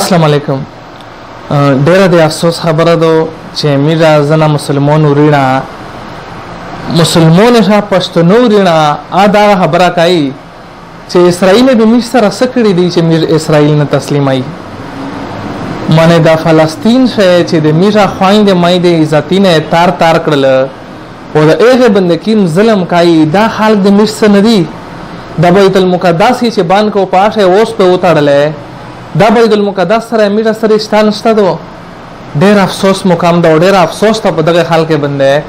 السلام علیکم. ډیره د افسوس خبره ده چې میرا زنا مسلمان ورینا مسلمان شه پښتنو ورینا دا خبره کوي چې اسرائیل به مش سره سکړي دي چې میر اسرائیل نه تسلیمای معنی دا فلسطین شه چې د میرا خويند مې د عزتینه تار کړل او د هغه بندکین ظلم کوي دا خلک د مش نه دي د بیت المقدس چې بان کو پاشه اوس په وتاړل دا بیت المقدس سره میرا سره اشتان شته دو ډېر افسوس مقام دا ډېر افسوس ته په دغه حال کې بنده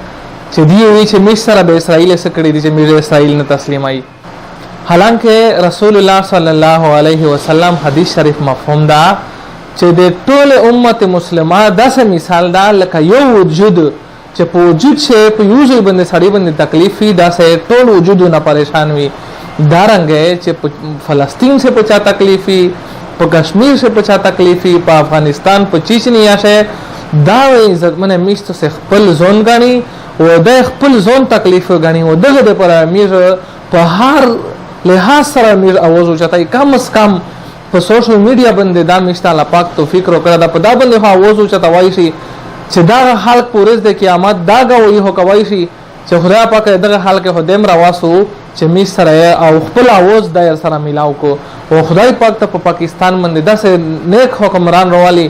چې دی وی چې مش سره به اسرائیل سره کړی دي چې میرا اسرائیل نه تسلیمای حالانکه رسول الله صلی الله علیه وسلم حدیث شریف مفهوم دا چې د ټول امت مسلمه داسې مثال دا لکه یو وجود چې په وجود شي په یو ځای باندې سړی باندې تکلیف وي داسې ټول وجود نه پریشان وي دارنګه چې فلسطین سے پچا تکلیف وي په کشمیر سے پچا تکلیف وي په افغانستان په چچنیا سے دا عزت منه میشت سے خپل ځون غني او د خپل ځون تکلیف غني او دغه د پر امیر په هر لحاظ سره امیر اواز اوچتای کم از کم په سوشل میډیا باندې دا مشته الله پاک توفیق وکړه دا په دا باندې اواز اوچتا وایي شي چې دا حال پورز د قیامت دا غوي هو کوي شي چې خدای پاک دغه حال کې هدیم راواسو چې می سره او خپل اواز دایر سره ملاو کو او خدای پاک ته په پاکستان باندې داسې نیک حکمران راوالي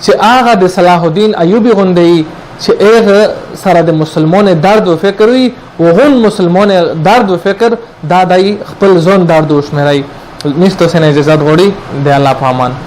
چې هغه د صلاح الدین ایوبی غوندي چې هغه سره د مسلمان درد او فکر وي او غون مسلمان درد او فکر دا دای خپل ځون درد او شمرای نشته سن اجازه غوړي د الله په امان.